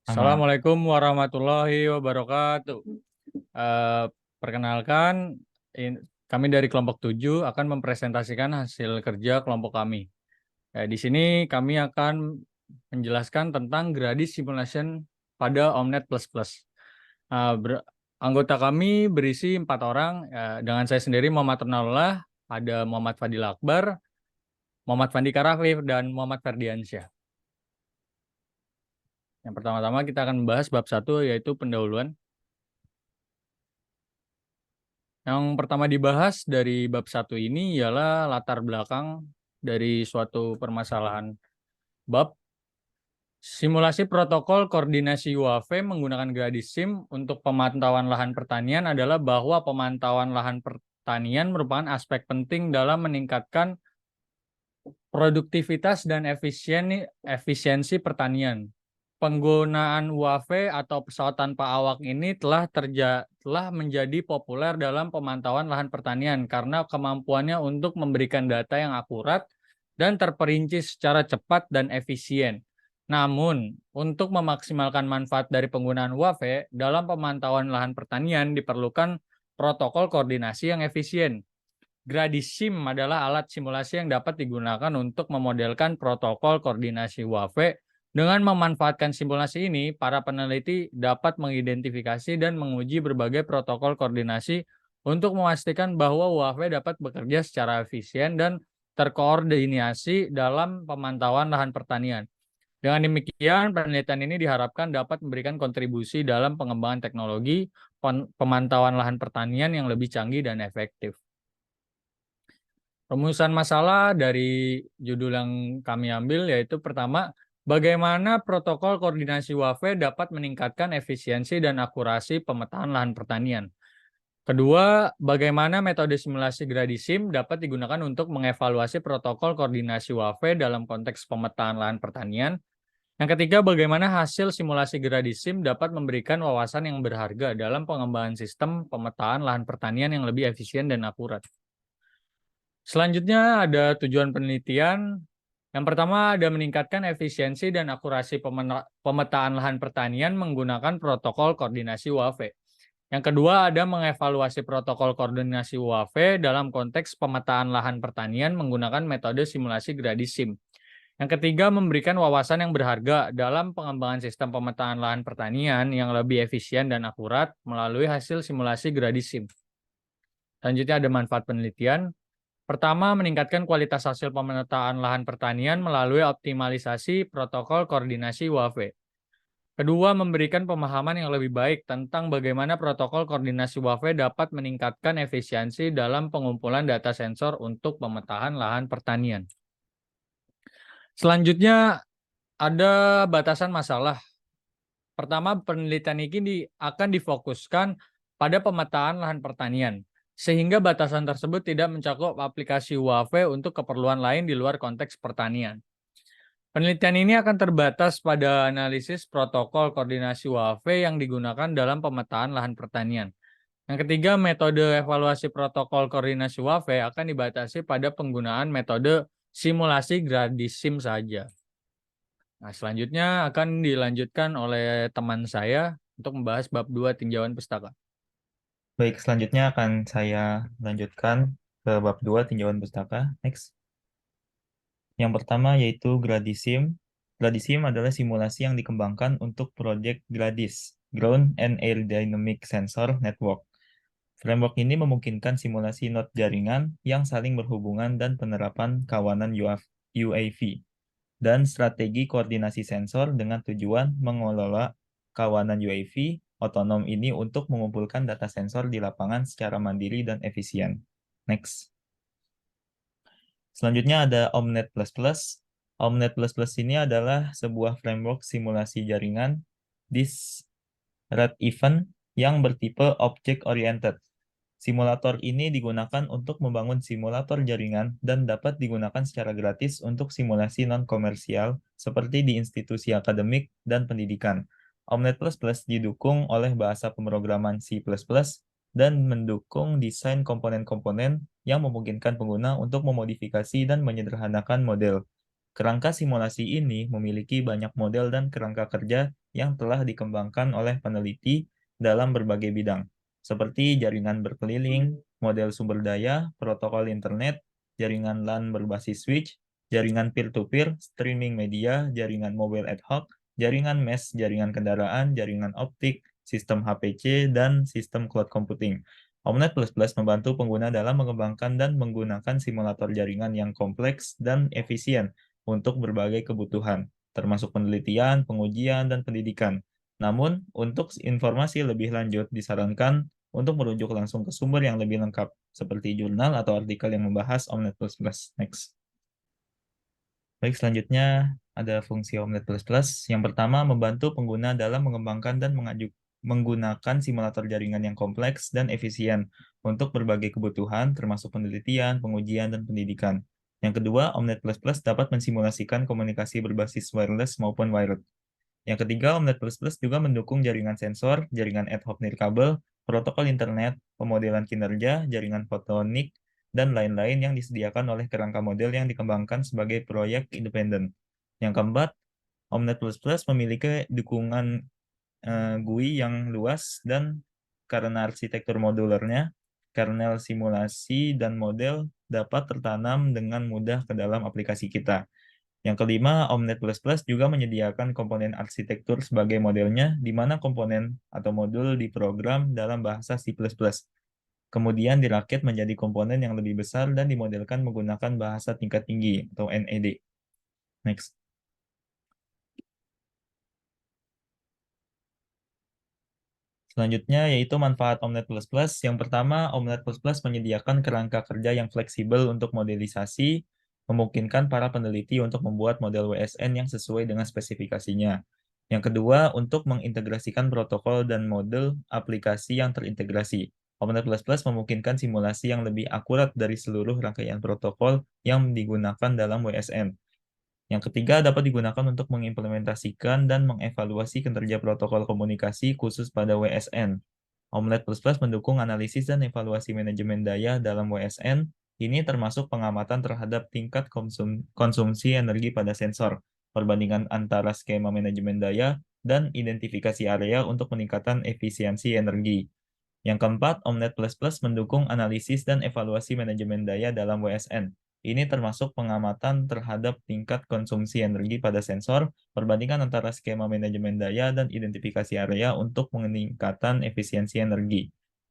Aman. Assalamualaikum warahmatullahi wabarakatuh. Eh, Perkenalkan, kami dari kelompok 7 akan mempresentasikan hasil kerja kelompok kami. Di sini kami akan menjelaskan tentang Gradis Simulation pada Omnet++. Eh, ber- Anggota kami berisi 4 orang, dengan saya sendiri Muhammad Ronallah, ada Muhammad Fadil Akbar, Muhammad Fandi Karafif, dan Muhammad Ferdiansyah. Yang pertama-tama kita akan membahas bab 1 yaitu pendahuluan. Yang pertama dibahas dari bab 1 ini ialah latar belakang dari suatu permasalahan bab. Simulasi protokol koordinasi UAV menggunakan Gradisim untuk pemantauan lahan pertanian adalah bahwa pemantauan lahan pertanian merupakan aspek penting dalam meningkatkan produktivitas dan efisiensi pertanian. Penggunaan UAV atau pesawat tanpa awak ini telah menjadi populer dalam pemantauan lahan pertanian karena kemampuannya untuk memberikan data yang akurat dan terperinci secara cepat dan efisien. Namun, untuk memaksimalkan manfaat dari penggunaan UAV dalam pemantauan lahan pertanian diperlukan protokol koordinasi yang efisien. Gradisim adalah alat simulasi yang dapat digunakan untuk memodelkan protokol koordinasi UAV. Dengan memanfaatkan simulasi ini, para peneliti dapat mengidentifikasi dan menguji berbagai protokol koordinasi untuk memastikan bahwa UAV dapat bekerja secara efisien dan terkoordinasi dalam pemantauan lahan pertanian. Dengan demikian, penelitian ini diharapkan dapat memberikan kontribusi dalam pengembangan teknologi pemantauan lahan pertanian yang lebih canggih dan efektif. Rumusan masalah dari judul yang kami ambil yaitu pertama, bagaimana protokol koordinasi UAV dapat meningkatkan efisiensi dan akurasi pemetaan lahan pertanian. Kedua, bagaimana metode simulasi Gradisim dapat digunakan untuk mengevaluasi protokol koordinasi UAV dalam konteks pemetaan lahan pertanian. Yang ketiga, bagaimana hasil simulasi Gradisim dapat memberikan wawasan yang berharga dalam pengembangan sistem pemetaan lahan pertanian yang lebih efisien dan akurat. Selanjutnya ada tujuan penelitian. Yang pertama ada meningkatkan efisiensi dan akurasi pemetaan lahan pertanian menggunakan protokol koordinasi UAV. Yang kedua ada mengevaluasi protokol koordinasi UAV dalam konteks pemetaan lahan pertanian menggunakan metode simulasi Gradisim. Yang ketiga memberikan wawasan yang berharga dalam pengembangan sistem pemetaan lahan pertanian yang lebih efisien dan akurat melalui hasil simulasi Gradisim. Selanjutnya ada manfaat penelitian. Pertama, meningkatkan kualitas hasil pemetaan lahan pertanian melalui optimalisasi protokol koordinasi UAV. Kedua, memberikan pemahaman yang lebih baik tentang bagaimana protokol koordinasi UAV dapat meningkatkan efisiensi dalam pengumpulan data sensor untuk pemetaan lahan pertanian. Selanjutnya, ada batasan masalah. Pertama, penelitian ini akan difokuskan pada pemetaan lahan pertanian, sehingga batasan tersebut tidak mencakup aplikasi UAV untuk keperluan lain di luar konteks pertanian. Penelitian ini akan terbatas pada analisis protokol koordinasi UAV yang digunakan dalam pemetaan lahan pertanian. Yang ketiga, metode evaluasi protokol koordinasi UAV akan dibatasi pada penggunaan metode simulasi Gradisim saja. Nah, selanjutnya akan dilanjutkan oleh teman saya untuk membahas bab 2 tinjauan pustaka. Baik, selanjutnya akan saya lanjutkan ke bab 2 tinjauan pustaka. Next. Yang pertama yaitu Gradisim. Gradisim adalah simulasi yang dikembangkan untuk proyek GRADIS, Ground and Aerodynamic Sensor Network. Framework ini memungkinkan simulasi node jaringan yang saling berhubungan dan penerapan kawanan UAV dan strategi koordinasi sensor dengan tujuan mengelola kawanan UAV otonom ini untuk mengumpulkan data sensor di lapangan secara mandiri dan efisien. Next. Selanjutnya ada Omnet++. Omnet++ ini adalah sebuah framework simulasi jaringan discrete event yang bertipe object oriented. Simulator ini digunakan untuk membangun simulator jaringan dan dapat digunakan secara gratis untuk simulasi non-komersial seperti di institusi akademik dan pendidikan. Omnet++ didukung oleh bahasa pemrograman C++ dan mendukung desain komponen-komponen yang memungkinkan pengguna untuk memodifikasi dan menyederhanakan model. Kerangka simulasi ini memiliki banyak model dan kerangka kerja yang telah dikembangkan oleh peneliti dalam berbagai bidang, seperti jaringan berkeliling, model sumber daya, protokol internet, jaringan LAN berbasis switch, jaringan peer-to-peer, streaming media, jaringan mobile ad hoc, jaringan mesh, jaringan kendaraan, jaringan optik, sistem HPC, dan sistem cloud computing. Omnet++ membantu pengguna dalam mengembangkan dan menggunakan simulator jaringan yang kompleks dan efisien untuk berbagai kebutuhan, termasuk penelitian, pengujian, dan pendidikan. Namun, untuk informasi lebih lanjut disarankan untuk merujuk langsung ke sumber yang lebih lengkap, seperti jurnal atau artikel yang membahas Omnet++. Next. Baik, selanjutnya ada fungsi Omnet++. Yang pertama, membantu pengguna dalam mengembangkan dan menggunakan simulator jaringan yang kompleks dan efisien untuk berbagai kebutuhan, termasuk penelitian, pengujian, dan pendidikan. Yang kedua, Omnet++ dapat mensimulasikan komunikasi berbasis wireless maupun wired. Yang ketiga, Omnet++ juga mendukung jaringan sensor, jaringan ad hoc nirkabel, protokol internet, pemodelan kinerja, jaringan fotonik, dan lain-lain yang disediakan oleh kerangka model yang dikembangkan sebagai proyek independen. Yang keempat, Omnet++ memiliki dukungan GUI yang luas dan karena arsitektur modulernya, kernel simulasi dan model dapat tertanam dengan mudah ke dalam aplikasi kita. Yang kelima, Omnet++ juga menyediakan komponen arsitektur sebagai modelnya, di mana komponen atau modul diprogram dalam bahasa C++. Kemudian dirakit menjadi komponen yang lebih besar dan dimodelkan menggunakan bahasa tingkat tinggi atau NED. Next. Selanjutnya yaitu manfaat Omnet++. Yang pertama, Omnet++ menyediakan kerangka kerja yang fleksibel untuk modelisasi, memungkinkan para peneliti untuk membuat model WSN yang sesuai dengan spesifikasinya. Yang kedua, untuk mengintegrasikan protokol dan model aplikasi yang terintegrasi. Omnet++ memungkinkan simulasi yang lebih akurat dari seluruh rangkaian protokol yang digunakan dalam WSN. Yang ketiga, dapat digunakan untuk mengimplementasikan dan mengevaluasi kinerja protokol komunikasi khusus pada WSN. Omlet++ mendukung analisis dan evaluasi manajemen daya dalam WSN. Ini termasuk pengamatan terhadap tingkat konsumsi energi pada sensor, perbandingan antara skema manajemen daya, dan identifikasi area untuk peningkatan efisiensi energi. Yang keempat, Omnet++ mendukung analisis dan evaluasi manajemen daya dalam WSN. Ini termasuk pengamatan terhadap tingkat konsumsi energi pada sensor, perbandingan antara skema manajemen daya dan identifikasi area untuk peningkatan efisiensi energi.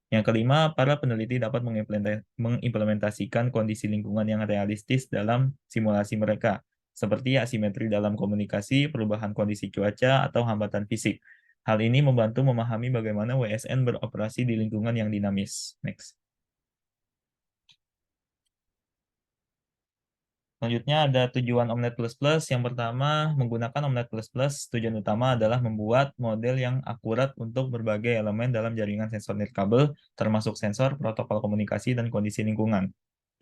Yang kelima, para peneliti dapat mengimplementasikan kondisi lingkungan yang realistis dalam simulasi mereka, seperti asimetri dalam komunikasi, perubahan kondisi cuaca, atau hambatan fisik. Hal ini membantu memahami bagaimana WSN beroperasi di lingkungan yang dinamis. Next. Selanjutnya ada tujuan Omnet++. Yang pertama, menggunakan Omnet++, tujuan utama adalah membuat model yang akurat untuk berbagai elemen dalam jaringan sensor nirkabel, termasuk sensor, protokol komunikasi, dan kondisi lingkungan.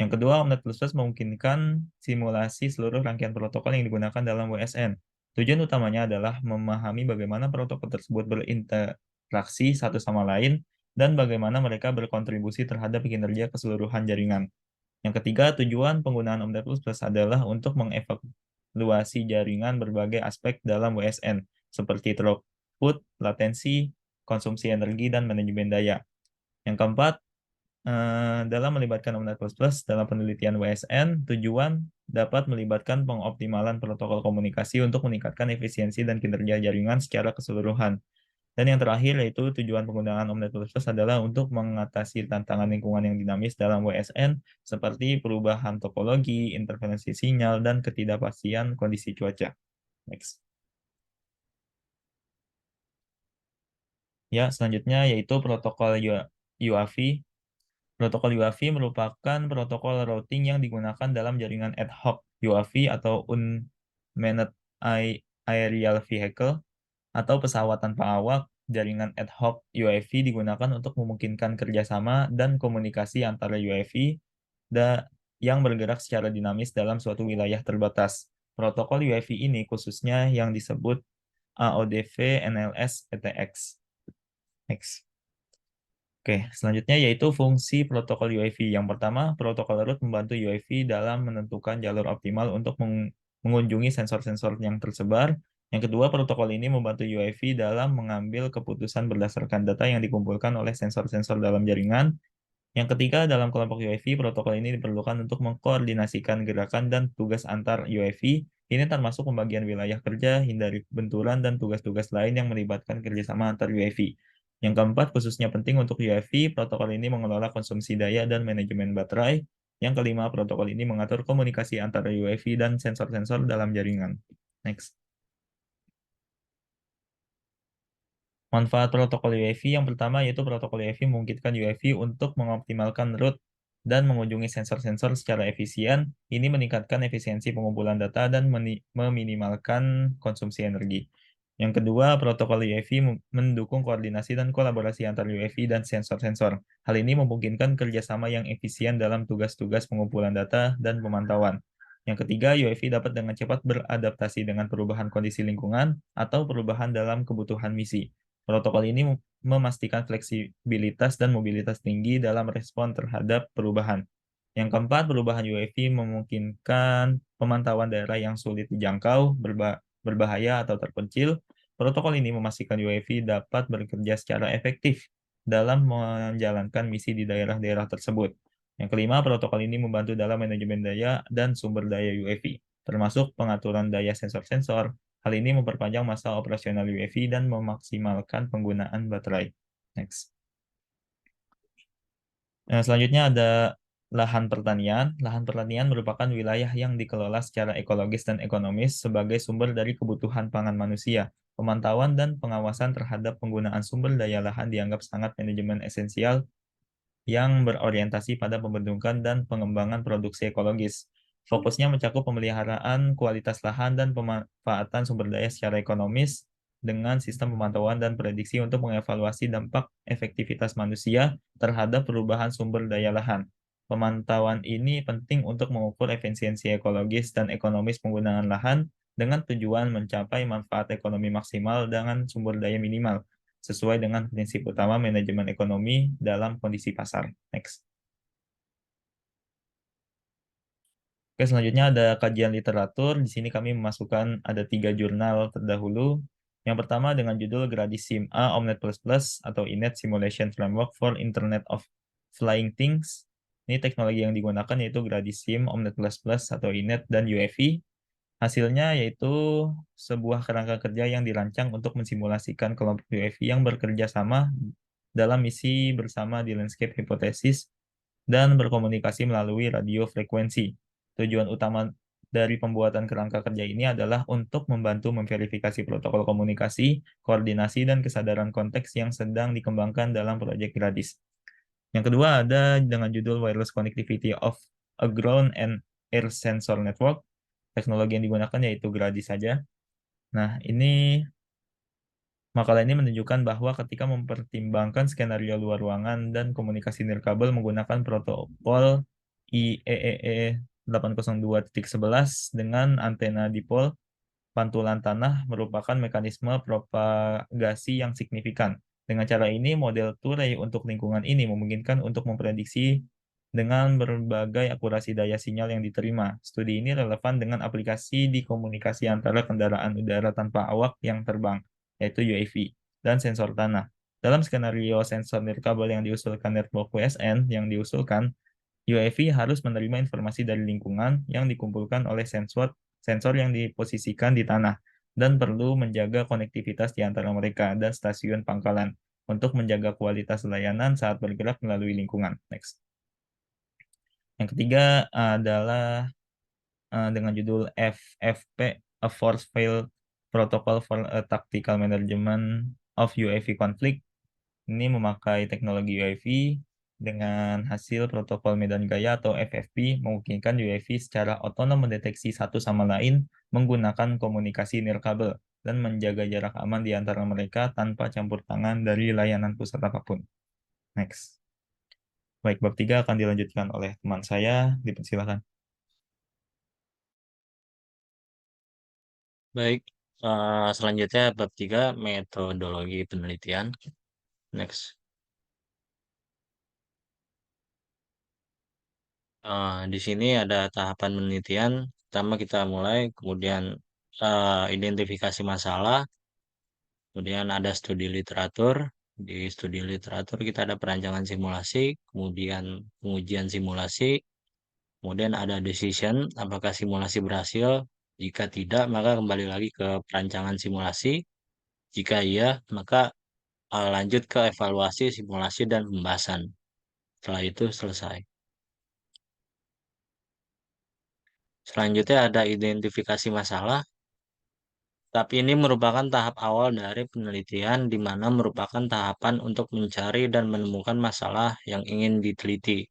Yang kedua, Omnet++ memungkinkan simulasi seluruh rangkaian protokol yang digunakan dalam WSN. Tujuan utamanya adalah memahami bagaimana protokol tersebut berinteraksi satu sama lain dan bagaimana mereka berkontribusi terhadap kinerja keseluruhan jaringan. Yang ketiga, tujuan penggunaan Omnet++ adalah untuk mengevaluasi jaringan berbagai aspek dalam WSN, seperti throughput, latensi, konsumsi energi, dan manajemen daya. Yang keempat, dalam melibatkan Omnet++ dalam penelitian WSN, tujuan dapat melibatkan pengoptimalan protokol komunikasi untuk meningkatkan efisiensi dan kinerja jaringan secara keseluruhan. Dan yang terakhir yaitu tujuan penggunaan Omnet++ adalah untuk mengatasi tantangan lingkungan yang dinamis dalam WSN seperti perubahan topologi, interferensi sinyal, dan ketidakpastian kondisi cuaca. Next. Ya, selanjutnya yaitu protokol UAV. Protokol UAV merupakan protokol routing yang digunakan dalam jaringan ad hoc UAV atau Unmanned Aerial Vehicle atau pesawat tanpa awak. Jaringan ad hoc UAV digunakan untuk memungkinkan kerjasama dan komunikasi antara UAV yang bergerak secara dinamis dalam suatu wilayah terbatas. Protokol UAV ini khususnya yang disebut AODV NLS ETX. Next. Oke, selanjutnya yaitu fungsi protokol UAV. Yang pertama, protokol root membantu UAV dalam menentukan jalur optimal untuk mengunjungi sensor-sensor yang tersebar. Yang kedua, protokol ini membantu UAV dalam mengambil keputusan berdasarkan data yang dikumpulkan oleh sensor-sensor dalam jaringan. Yang ketiga, dalam kelompok UAV, protokol ini diperlukan untuk mengkoordinasikan gerakan dan tugas antar UAV. Ini termasuk pembagian wilayah kerja, hindari benturan, dan tugas-tugas lain yang melibatkan kerjasama antar UAV. Yang keempat, khususnya penting untuk UAV, protokol ini mengelola konsumsi daya dan manajemen baterai. Yang kelima, protokol ini mengatur komunikasi antara UAV dan sensor-sensor dalam jaringan. Next. Manfaat protokol UAV yang pertama yaitu protokol UAV memungkinkan UAV untuk mengoptimalkan route dan mengunjungi sensor-sensor secara efisien. Ini meningkatkan efisiensi pengumpulan data dan meminimalkan konsumsi energi. Yang kedua, protokol UAV mendukung koordinasi dan kolaborasi antar UAV dan sensor-sensor. Hal ini memungkinkan kerjasama yang efisien dalam tugas-tugas pengumpulan data dan pemantauan. Yang ketiga, UAV dapat dengan cepat beradaptasi dengan perubahan kondisi lingkungan atau perubahan dalam kebutuhan misi. Protokol ini memastikan fleksibilitas dan mobilitas tinggi dalam respon terhadap perubahan. Yang keempat, perubahan UAV memungkinkan pemantauan daerah yang sulit dijangkau, berbahaya, atau terpencil. Protokol ini memastikan UAV dapat bekerja secara efektif dalam menjalankan misi di daerah-daerah tersebut. Yang kelima, protokol ini membantu dalam manajemen daya dan sumber daya UAV, termasuk pengaturan daya sensor-sensor. Hal ini memperpanjang masa operasional UAV dan memaksimalkan penggunaan baterai. Next. Nah, selanjutnya ada lahan pertanian. Lahan pertanian merupakan wilayah yang dikelola secara ekologis dan ekonomis sebagai sumber dari kebutuhan pangan manusia. Pemantauan dan pengawasan terhadap penggunaan sumber daya lahan dianggap sangat manajemen esensial yang berorientasi pada pembentukan dan pengembangan produksi ekologis. Fokusnya mencakup pemeliharaan kualitas lahan dan pemanfaatan sumber daya secara ekonomis dengan sistem pemantauan dan prediksi untuk mengevaluasi dampak efektivitas manusia terhadap perubahan sumber daya lahan. Pemantauan ini penting untuk mengukur efisiensi ekologis dan ekonomis penggunaan lahan dengan tujuan mencapai manfaat ekonomi maksimal dengan sumber daya minimal sesuai dengan prinsip utama manajemen ekonomi dalam kondisi pasar. Next. Oke, selanjutnya ada kajian literatur. Di sini kami memasukkan ada 3 jurnal terdahulu. Yang pertama dengan judul Gradisim A Omnet++ atau Inet Simulation Framework for Internet of Flying Things. Ini teknologi yang digunakan yaitu Gradisim, Omnet++ atau Inet, dan UAV. Hasilnya yaitu sebuah kerangka kerja yang dirancang untuk mensimulasikan kelompok UAV yang bekerja sama dalam misi bersama di landscape hipotesis dan berkomunikasi melalui radio frekuensi. Tujuan utama dari pembuatan kerangka kerja ini adalah untuk membantu memverifikasi protokol komunikasi, koordinasi, dan kesadaran konteks yang sedang dikembangkan dalam proyek Gradis. Yang kedua ada dengan judul Wireless Connectivity of a Ground and Air Sensor Network. Teknologi yang digunakan yaitu Gradis saja. Nah, ini makalah ini menunjukkan bahwa ketika mempertimbangkan skenario luar ruangan dan komunikasi nirkabel menggunakan protokol IEEE 802.11 dengan antena dipol, pantulan tanah merupakan mekanisme propagasi yang signifikan. Dengan cara ini, model Touré untuk lingkungan ini memungkinkan untuk memprediksi dengan berbagai akurasi daya sinyal yang diterima. Studi ini relevan dengan aplikasi di komunikasi antara kendaraan udara tanpa awak yang terbang, yaitu UAV, dan sensor tanah. Dalam skenario sensor nirkabel yang diusulkan network WSN yang diusulkan, UAV harus menerima informasi dari lingkungan yang dikumpulkan oleh sensor sensor yang diposisikan di tanah dan perlu menjaga konektivitas di antara mereka dan stasiun pangkalan untuk menjaga kualitas layanan saat bergerak melalui lingkungan. Next. Yang ketiga adalah dengan judul FFP, A Force Field Protocol for a Tactical Management of UAV Conflict. Ini memakai teknologi UAV dengan hasil protokol medan gaya atau FFP memungkinkan UAV secara otonom mendeteksi satu sama lain menggunakan komunikasi nirkabel dan menjaga jarak aman di antara mereka tanpa campur tangan dari layanan pusat apapun. Next. Baik, bab 3 akan dilanjutkan oleh teman saya. Dipersilakan. Baik, selanjutnya bab 3 metodologi penelitian. Next. Di sini ada tahapan penelitian. pertama kita mulai, kemudian identifikasi masalah, kemudian ada studi literatur. Di studi literatur kita ada perancangan simulasi, kemudian pengujian simulasi, kemudian ada decision, apakah simulasi berhasil. Jika tidak, maka kembali lagi ke perancangan simulasi. Jika iya, maka lanjut ke evaluasi simulasi dan pembahasan. Setelah itu selesai. Selanjutnya ada identifikasi masalah. Tapi ini merupakan tahap awal dari penelitian, di mana merupakan tahapan untuk mencari dan menemukan masalah yang ingin diteliti.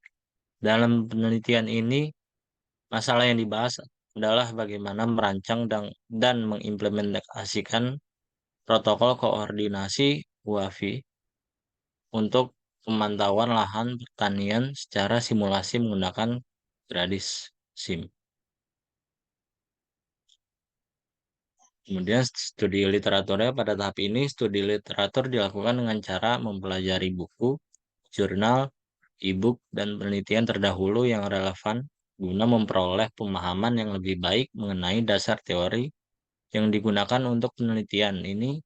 Dalam penelitian ini, masalah yang dibahas adalah bagaimana merancang dan mengimplementasikan protokol koordinasi UAV untuk pemantauan lahan pertanian secara simulasi menggunakan Gradis SIM. Kemudian studi literaturnya pada tahap ini, studi literatur dilakukan dengan cara mempelajari buku, jurnal, e-book, dan penelitian terdahulu yang relevan guna memperoleh pemahaman yang lebih baik mengenai dasar teori yang digunakan untuk penelitian ini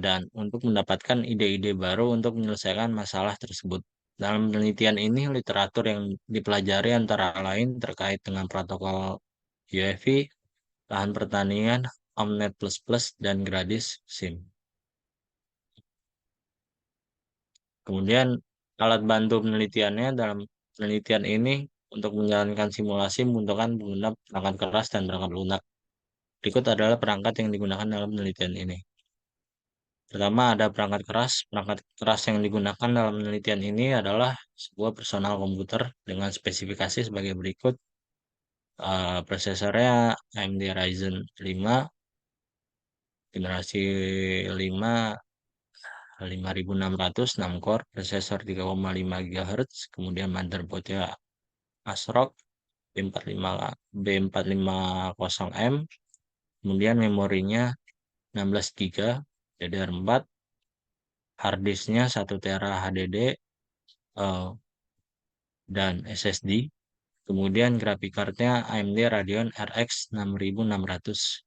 dan untuk mendapatkan ide-ide baru untuk menyelesaikan masalah tersebut. Dalam penelitian ini, literatur yang dipelajari antara lain terkait dengan protokol UAV, lahan pertanian, Omnet++, dan Gradis SIM. Kemudian alat bantu penelitiannya dalam penelitian ini untuk menjalankan simulasi membutuhkan pengguna perangkat keras dan perangkat lunak. Berikut adalah perangkat yang digunakan dalam penelitian ini. Pertama ada perangkat keras. Perangkat keras yang digunakan dalam penelitian ini adalah sebuah personal komputer dengan spesifikasi sebagai berikut. Prosesornya AMD Ryzen 5 generasi 5 5600 6 core, prosesor 3,5 GHz, kemudian motherboardnya ASRock B450M, kemudian memorinya 16 GB DDR4, harddisknya 1 TB HDD dan SSD, kemudian graphic cardnya AMD Radeon RX 6600.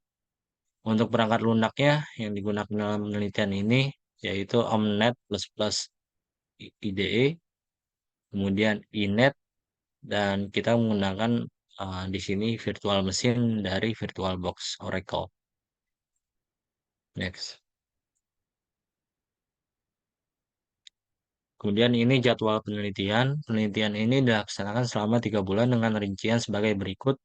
Untuk perangkat lunaknya yang digunakan dalam penelitian ini yaitu Omnet++ IDE, kemudian iNet, dan kita menggunakan di sini virtual machine dari VirtualBox Oracle. Next. Kemudian ini jadwal penelitian. Penelitian ini dilaksanakan selama 3 bulan dengan rincian sebagai berikut.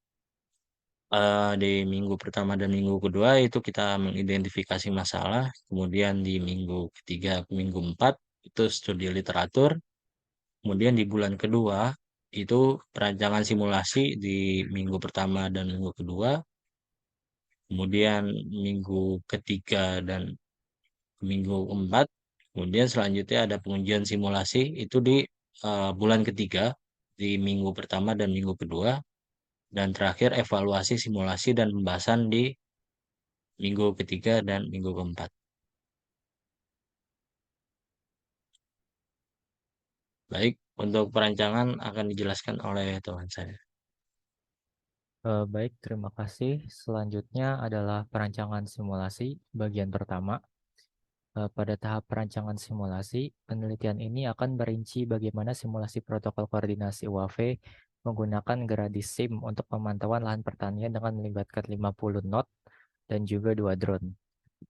Di minggu pertama dan minggu kedua itu kita mengidentifikasi masalah. Kemudian di minggu ketiga ke minggu 4 itu studi literatur. Kemudian di bulan kedua itu perancangan simulasi di minggu pertama dan minggu kedua. Kemudian minggu ketiga dan minggu keempat. Kemudian selanjutnya ada pengujian simulasi itu di bulan ketiga, di minggu pertama dan minggu kedua. Dan terakhir evaluasi simulasi dan pembahasan di minggu ketiga dan minggu keempat. Baik, untuk perancangan akan dijelaskan oleh teman saya. Baik, terima kasih. Selanjutnya adalah perancangan simulasi bagian pertama. Pada tahap perancangan simulasi, penelitian ini akan merinci bagaimana simulasi protokol koordinasi UAV menggunakan Gradis SIM untuk pemantauan lahan pertanian dengan melibatkan 50 knot dan juga 2 drone.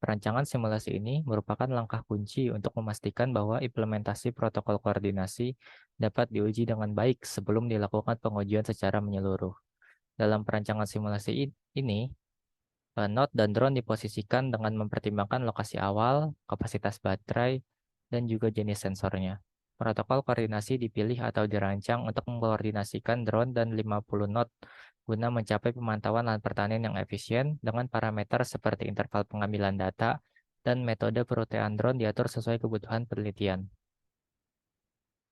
Perancangan simulasi ini merupakan langkah kunci untuk memastikan bahwa implementasi protokol koordinasi dapat diuji dengan baik sebelum dilakukan pengujian secara menyeluruh. Dalam perancangan simulasi ini, Not dan drone diposisikan dengan mempertimbangkan lokasi awal, kapasitas baterai, dan juga jenis sensornya. Protokol koordinasi dipilih atau dirancang untuk mengkoordinasikan drone dan 50 knot guna mencapai pemantauan lahan pertanian yang efisien dengan parameter seperti interval pengambilan data dan metode perutean drone diatur sesuai kebutuhan penelitian.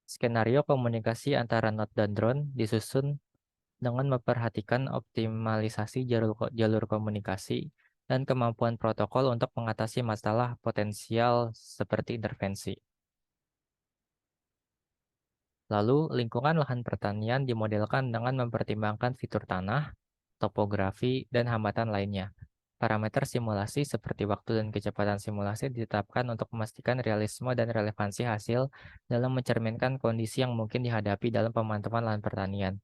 Skenario komunikasi antara not dan drone disusun dengan memperhatikan optimalisasi jalur komunikasi dan kemampuan protokol untuk mengatasi masalah potensial seperti intervensi. Lalu, lingkungan lahan pertanian dimodelkan dengan mempertimbangkan fitur tanah, topografi, dan hambatan lainnya. Parameter simulasi seperti waktu dan kecepatan simulasi ditetapkan untuk memastikan realisme dan relevansi hasil dalam mencerminkan kondisi yang mungkin dihadapi dalam pemantauan lahan pertanian.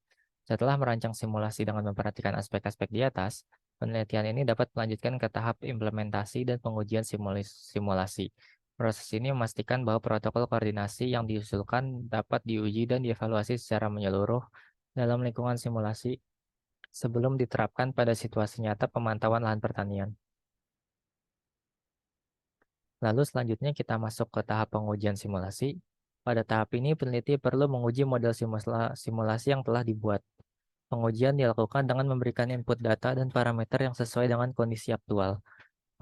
Setelah merancang simulasi dengan memperhatikan aspek-aspek di atas, penelitian ini dapat melanjutkan ke tahap implementasi dan pengujian simulasi. Proses ini memastikan bahwa protokol koordinasi yang diusulkan dapat diuji dan dievaluasi secara menyeluruh dalam lingkungan simulasi sebelum diterapkan pada situasi nyata pemantauan lahan pertanian. Lalu selanjutnya kita masuk ke tahap pengujian simulasi. Pada tahap ini peneliti perlu menguji model simulasi yang telah dibuat. Pengujian dilakukan dengan memberikan input data dan parameter yang sesuai dengan kondisi aktual.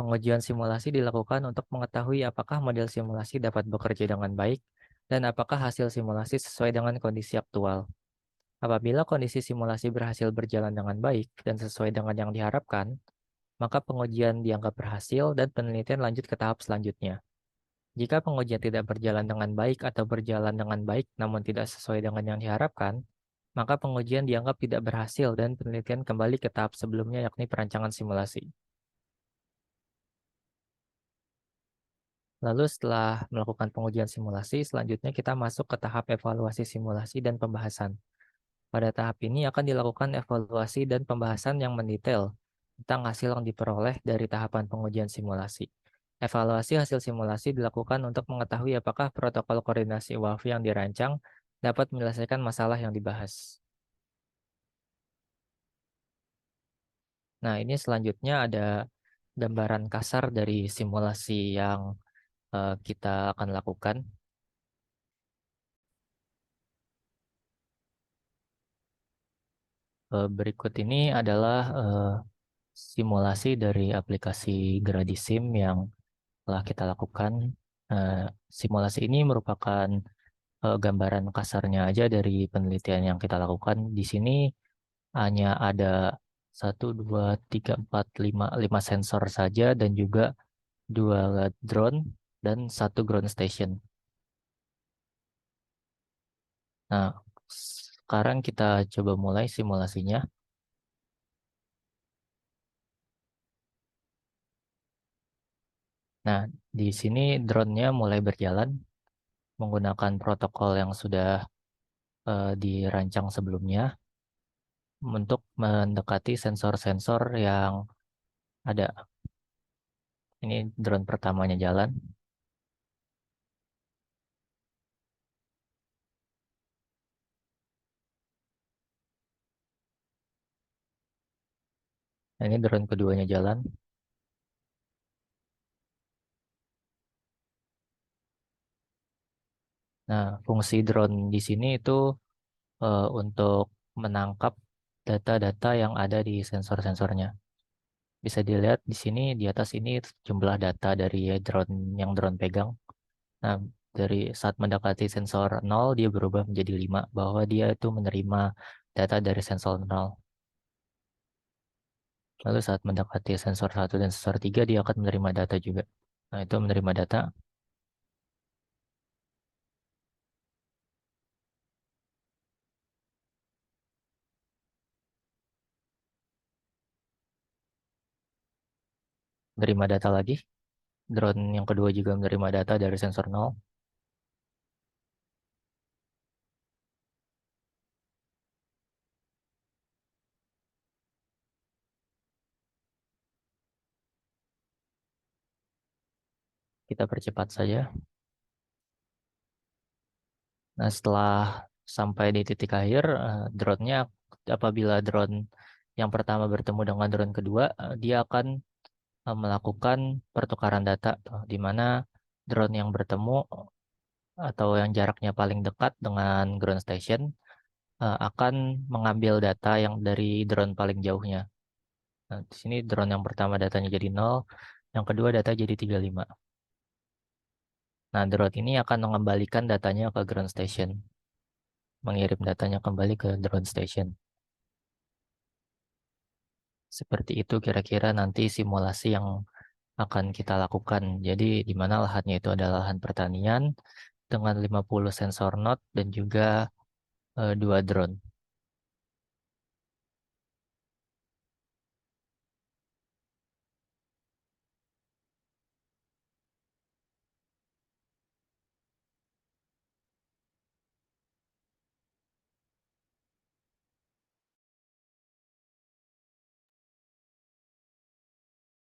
Pengujian simulasi dilakukan untuk mengetahui apakah model simulasi dapat bekerja dengan baik dan apakah hasil simulasi sesuai dengan kondisi aktual. Apabila kondisi simulasi berhasil berjalan dengan baik dan sesuai dengan yang diharapkan, maka pengujian dianggap berhasil dan penelitian lanjut ke tahap selanjutnya. Jika pengujian tidak berjalan dengan baik atau berjalan dengan baik namun tidak sesuai dengan yang diharapkan, maka pengujian dianggap tidak berhasil dan penelitian kembali ke tahap sebelumnya yakni perancangan simulasi. Lalu setelah melakukan pengujian simulasi, selanjutnya kita masuk ke tahap evaluasi simulasi dan pembahasan. Pada tahap ini akan dilakukan evaluasi dan pembahasan yang mendetail tentang hasil yang diperoleh dari tahapan pengujian simulasi. Evaluasi hasil simulasi dilakukan untuk mengetahui apakah protokol koordinasi UAV yang dirancang dapat menyelesaikan masalah yang dibahas. Nah, ini selanjutnya ada gambaran kasar dari simulasi yang kita akan lakukan. Berikut ini adalah simulasi dari aplikasi Gradisim yang telah kita lakukan. Simulasi ini merupakan gambaran kasarnya aja dari penelitian yang kita lakukan. Di sini hanya ada 1, 2, 3, 4, 5 sensor saja dan juga 2 drone dan 1 ground station. Nah, sekarang kita coba mulai simulasinya. Nah, di sini drone-nya mulai berjalan menggunakan protokol yang sudah dirancang sebelumnya untuk mendekati sensor-sensor yang ada. Ini drone pertamanya jalan. Nah, ini drone keduanya jalan. Nah, fungsi drone di sini itu untuk menangkap data-data yang ada di sensor-sensornya. Bisa dilihat di sini, di atas ini jumlah data dari drone yang drone pegang. Nah, dari saat mendekati sensor 0, dia berubah menjadi 5, bahwa dia itu menerima data dari sensor 0. Lalu saat mendekati sensor 1 dan sensor 3, dia akan menerima data juga. Nah, itu menerima data. Menerima data lagi. Drone yang kedua juga menerima data dari sensor 0. Kita percepat saja. Nah, setelah sampai di titik akhir, drone-nya apabila drone yang pertama bertemu dengan drone kedua, dia akan melakukan pertukaran data, di mana drone yang bertemu atau yang jaraknya paling dekat dengan ground station akan mengambil data yang dari drone paling jauhnya. Nah, di sini drone yang pertama datanya jadi 0, yang kedua data jadi 35. Nah, drone ini akan mengembalikan datanya ke ground station, mengirim datanya kembali ke drone station. Seperti itu kira-kira nanti simulasi yang akan kita lakukan. Jadi di mana lahannya itu adalah lahan pertanian, dengan 50 sensor node dan juga 2 drone.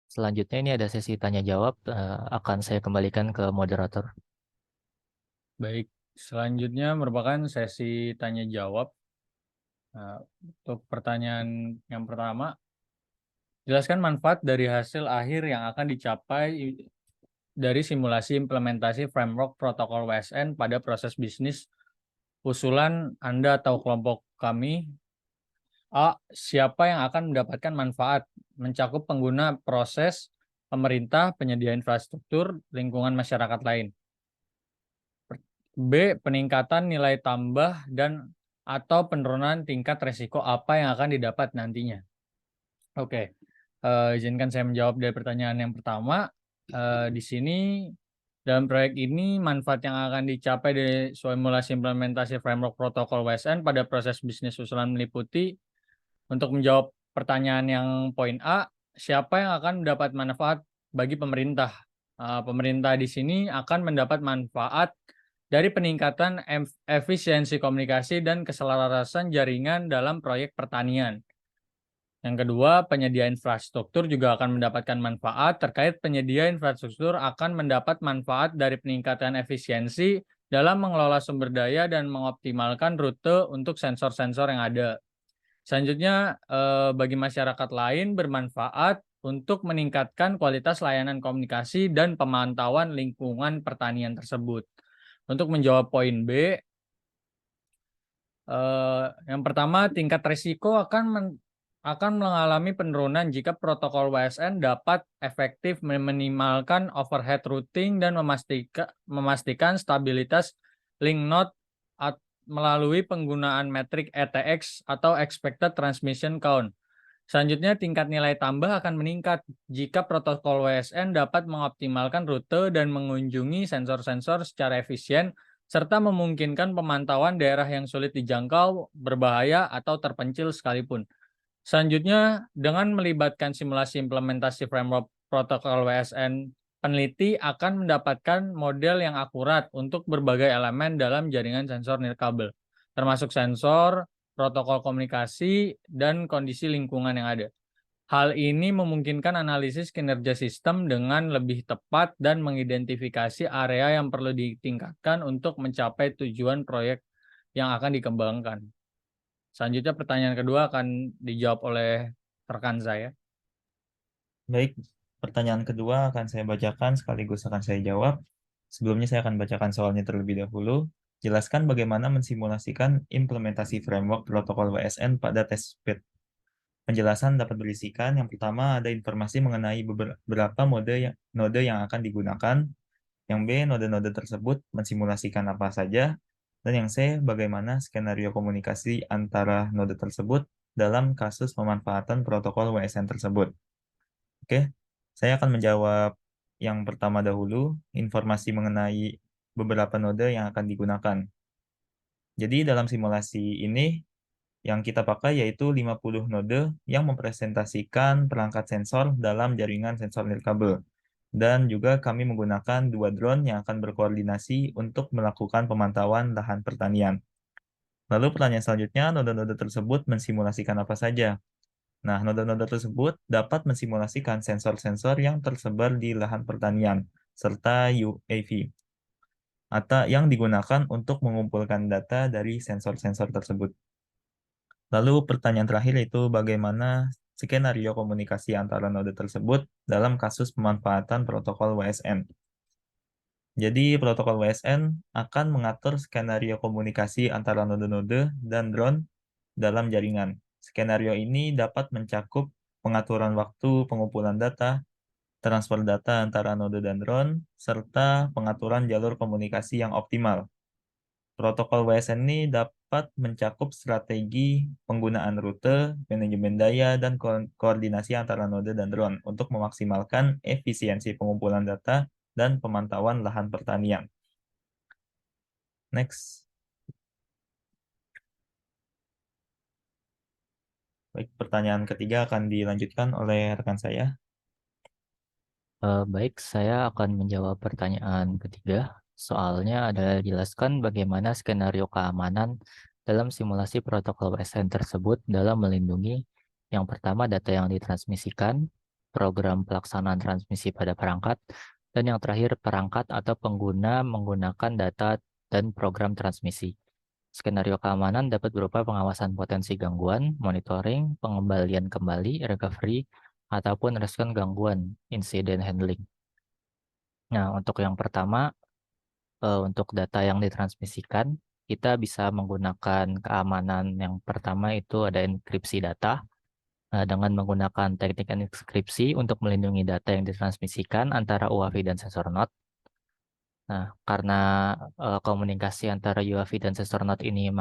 Selanjutnya ini ada sesi tanya jawab, akan saya kembalikan ke moderator. Baik, selanjutnya merupakan sesi tanya jawab. Untuk pertanyaan yang pertama, jelaskan manfaat dari hasil akhir yang akan dicapai dari simulasi implementasi framework protokol WSN pada proses bisnis usulan Anda atau kelompok kami. A. Siapa yang akan mendapatkan manfaat? Mencakup pengguna, proses, pemerintah, penyedia infrastruktur, lingkungan masyarakat lain. B. Peningkatan nilai tambah dan atau penurunan tingkat resiko apa yang akan didapat nantinya. Oke, izinkan saya menjawab dari pertanyaan yang pertama. Di sini dalam proyek ini manfaat yang akan dicapai dari simulasi implementasi framework protokol WSN pada proses bisnis usulan meliputi, untuk menjawab pertanyaan yang poin A, siapa yang akan mendapat manfaat bagi pemerintah? Pemerintah di sini akan mendapat manfaat dari peningkatan efisiensi komunikasi dan keselarasan jaringan dalam proyek pertanian. Yang kedua, penyedia infrastruktur juga akan mendapatkan manfaat. Terkait penyedia infrastruktur akan mendapat manfaat dari peningkatan efisiensi dalam mengelola sumber daya dan mengoptimalkan rute untuk sensor-sensor yang ada. Selanjutnya, bagi masyarakat lain bermanfaat untuk meningkatkan kualitas layanan komunikasi dan pemantauan lingkungan pertanian tersebut. Untuk menjawab poin B, yang pertama, tingkat risiko akan mengalami penurunan jika protokol WSN dapat efektif meminimalkan overhead routing dan memastikan stabilitas link node melalui penggunaan metrik ETX atau Expected Transmission Count. Selanjutnya, tingkat nilai tambah akan meningkat jika protokol WSN dapat mengoptimalkan rute dan mengunjungi sensor-sensor secara efisien, serta memungkinkan pemantauan daerah yang sulit dijangkau, berbahaya, atau terpencil sekalipun. Selanjutnya, dengan melibatkan simulasi implementasi framework protokol WSN, peneliti akan mendapatkan model yang akurat untuk berbagai elemen dalam jaringan sensor nirkabel, termasuk sensor, protokol komunikasi, dan kondisi lingkungan yang ada. Hal ini memungkinkan analisis kinerja sistem dengan lebih tepat dan mengidentifikasi area yang perlu ditingkatkan untuk mencapai tujuan proyek yang akan dikembangkan. Selanjutnya pertanyaan kedua akan dijawab oleh rekan saya. Baik, pertanyaan kedua akan saya bacakan sekaligus akan saya jawab. Sebelumnya saya akan bacakan soalnya terlebih dahulu. Jelaskan bagaimana mensimulasikan implementasi framework protokol WSN pada test bed. Penjelasan dapat berisikan yang pertama ada informasi mengenai beberapa node yang akan digunakan. Yang B, node-node tersebut mensimulasikan apa saja. Dan yang C, bagaimana skenario komunikasi antara node tersebut dalam kasus pemanfaatan protokol WSN tersebut. Oke, saya akan menjawab yang pertama dahulu, informasi mengenai beberapa node yang akan digunakan. Jadi dalam simulasi ini, yang kita pakai yaitu 50 node yang mempresentasikan perangkat sensor dalam jaringan sensor nirkabel. Dan juga kami menggunakan 2 drone yang akan berkoordinasi untuk melakukan pemantauan lahan pertanian. Lalu pertanyaan selanjutnya, node-node tersebut mensimulasikan apa saja? Nah, node-node tersebut dapat mensimulasikan sensor-sensor yang tersebar di lahan pertanian, serta UAV, atau yang digunakan untuk mengumpulkan data dari sensor-sensor tersebut. Lalu pertanyaan terakhir itu bagaimana skenario komunikasi antara node tersebut dalam kasus pemanfaatan protokol WSN. Jadi protokol WSN akan mengatur skenario komunikasi antara node-node dan drone dalam jaringan. Skenario ini dapat mencakup pengaturan waktu pengumpulan data, transfer data antara node dan drone, serta pengaturan jalur komunikasi yang optimal. Protokol WSN ini dapat mencakup strategi penggunaan rute, manajemen daya, dan koordinasi antara node dan drone untuk memaksimalkan efisiensi pengumpulan data dan pemantauan lahan pertanian. Next. Baik, pertanyaan ketiga akan dilanjutkan oleh rekan saya. Baik, saya akan menjawab pertanyaan ketiga. Soalnya adalah jelaskan bagaimana skenario keamanan dalam simulasi protokol WSN tersebut dalam melindungi yang pertama data yang ditransmisikan, program pelaksanaan transmisi pada perangkat, dan yang terakhir perangkat atau pengguna menggunakan data dan program transmisi. Skenario keamanan dapat berupa pengawasan potensi gangguan, monitoring, pengembalian kembali, recovery, ataupun respon gangguan, incident handling. Nah, untuk yang pertama, untuk data yang ditransmisikan, kita bisa menggunakan keamanan yang pertama itu ada enkripsi data. Dengan menggunakan teknik enkripsi untuk melindungi data yang ditransmisikan antara UAV dan sensor node. Nah, karena komunikasi antara UAV dan sensor node ini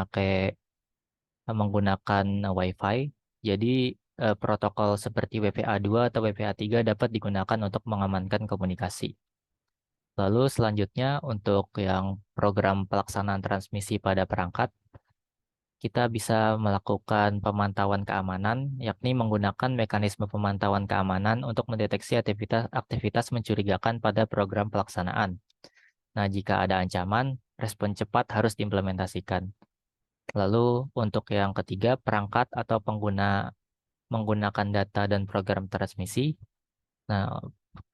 menggunakan Wi-Fi, jadi protokol seperti WPA2 atau WPA3 dapat digunakan untuk mengamankan komunikasi. Lalu selanjutnya untuk yang program pelaksanaan transmisi pada perangkat, kita bisa melakukan pemantauan keamanan, yakni menggunakan mekanisme pemantauan keamanan untuk mendeteksi aktivitas mencurigakan pada program pelaksanaan. Nah, jika ada ancaman, respon cepat harus diimplementasikan. Lalu untuk yang ketiga, perangkat atau pengguna menggunakan data dan program transmisi. Nah,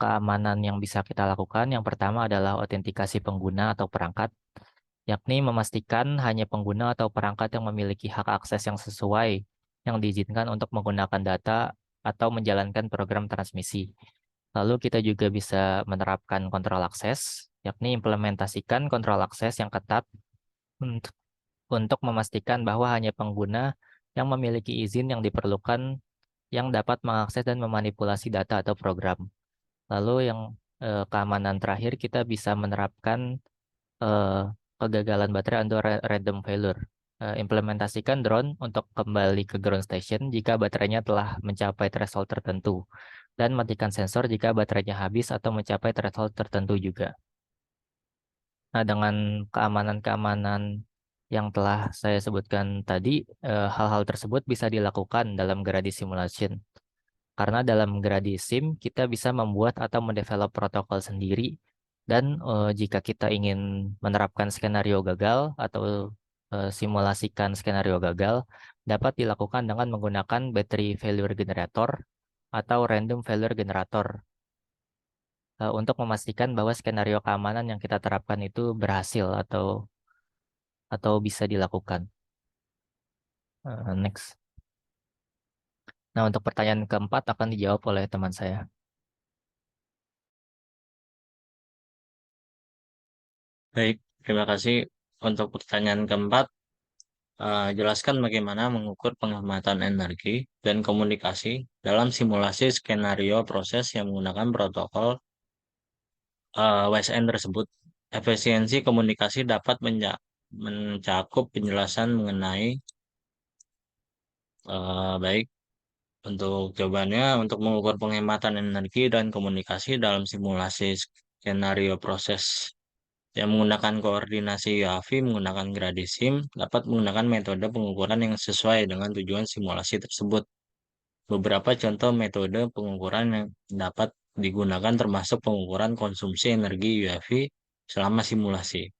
keamanan yang bisa kita lakukan yang pertama adalah autentikasi pengguna atau perangkat, yakni memastikan hanya pengguna atau perangkat yang memiliki hak akses yang sesuai yang diizinkan untuk menggunakan data atau menjalankan program transmisi. Lalu kita juga bisa menerapkan kontrol akses, yakni implementasikan kontrol akses yang ketat untuk memastikan bahwa hanya pengguna yang memiliki izin yang diperlukan yang dapat mengakses dan memanipulasi data atau program. Lalu yang keamanan terakhir kita bisa menerapkan eh, kegagalan baterai atau random failure. Implementasikan drone untuk kembali ke ground station jika baterainya telah mencapai threshold tertentu dan matikan sensor jika baterainya habis atau mencapai threshold tertentu juga. Nah, dengan keamanan-keamanan yang telah saya sebutkan tadi, hal-hal tersebut bisa dilakukan dalam Grady Simulation. Karena dalam Grady Sim, kita bisa membuat atau mendevelop protokol sendiri. Dan jika kita ingin menerapkan skenario gagal atau simulasikan skenario gagal, dapat dilakukan dengan menggunakan battery failure generator atau random failure generator untuk memastikan bahwa skenario keamanan yang kita terapkan itu berhasil atau bisa dilakukan. Next. Nah, untuk pertanyaan keempat akan dijawab oleh teman saya. Baik, terima kasih untuk pertanyaan keempat. Jelaskan bagaimana mengukur penghematan energi dan komunikasi dalam simulasi skenario proses yang menggunakan protokol WSN tersebut. Efisiensi komunikasi dapat mencakup penjelasan mengenai baik untuk jawabannya untuk mengukur penghematan energi dan komunikasi dalam simulasi skenario proses yang menggunakan koordinasi UAV menggunakan Gradisim dapat menggunakan metode pengukuran yang sesuai dengan tujuan simulasi tersebut. Beberapa contoh metode pengukuran yang dapat digunakan termasuk pengukuran konsumsi energi UAV selama simulasi,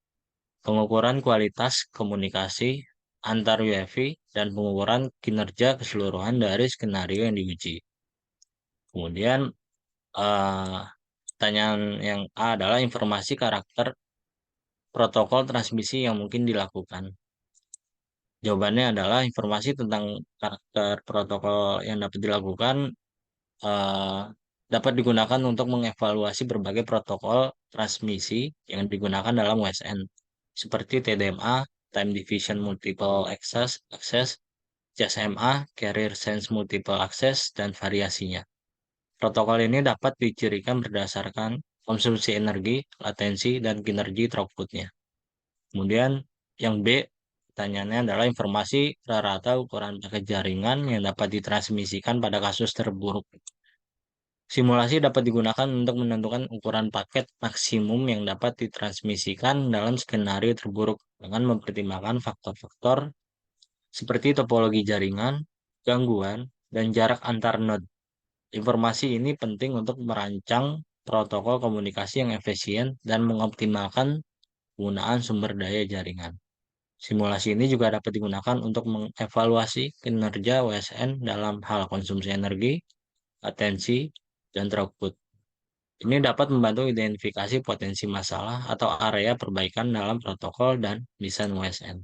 pengukuran kualitas komunikasi antar UAV, dan pengukuran kinerja keseluruhan dari skenario yang diuji. Kemudian eh, pertanyaan yang A adalah informasi karakter protokol transmisi yang mungkin dilakukan. Jawabannya adalah informasi tentang karakter protokol yang dapat dilakukan eh, dapat digunakan untuk mengevaluasi berbagai protokol transmisi yang digunakan dalam WSN, seperti TDMA, Time Division Multiple Access, CSMA, Carrier Sense Multiple Access, dan variasinya. Protokol ini dapat dicirikan berdasarkan konsumsi energi, latensi, dan kinerja throughput-nya. Kemudian yang B, pertanyaannya adalah informasi rata ukuran paket jaringan yang dapat ditransmisikan pada kasus terburuk. Simulasi dapat digunakan untuk menentukan ukuran paket maksimum yang dapat ditransmisikan dalam skenario terburuk dengan mempertimbangkan faktor-faktor seperti topologi jaringan, gangguan, dan jarak antar node. Informasi ini penting untuk merancang protokol komunikasi yang efisien dan mengoptimalkan penggunaan sumber daya jaringan. Simulasi ini juga dapat digunakan untuk mengevaluasi kinerja WSN dalam hal konsumsi energi, latensi, dan throughput. Ini dapat membantu identifikasi potensi masalah atau area perbaikan dalam protokol dan desain WSN.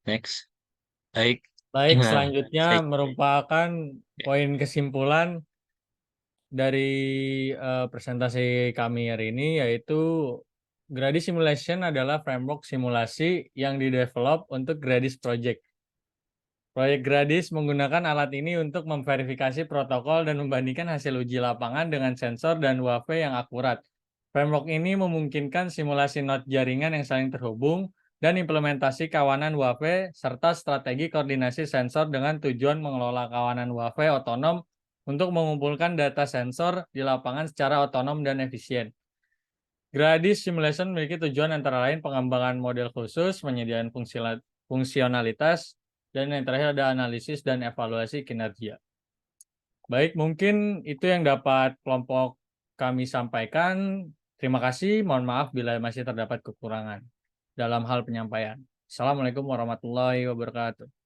Next. Baik. Baik, Nah, selanjutnya saya merupakan poin kesimpulan dari presentasi kami hari ini, yaitu Gradis Simulation adalah framework simulasi yang didevelop untuk Gradis Project. Proyek Gradis menggunakan alat ini untuk memverifikasi protokol dan membandingkan hasil uji lapangan dengan sensor dan UAV yang akurat. Framework ini memungkinkan simulasi node jaringan yang saling terhubung dan implementasi kawanan UAV serta strategi koordinasi sensor dengan tujuan mengelola kawanan UAV otonom untuk mengumpulkan data sensor di lapangan secara otonom dan efisien. Gradis Simulation memiliki tujuan antara lain pengembangan model khusus, penyediaan fungsionalitas, dan yang terakhir ada analisis dan evaluasi kinerja. Baik, mungkin itu yang dapat kelompok kami sampaikan. Terima kasih, mohon maaf bila masih terdapat kekurangan dalam hal penyampaian. Assalamualaikum warahmatullahi wabarakatuh.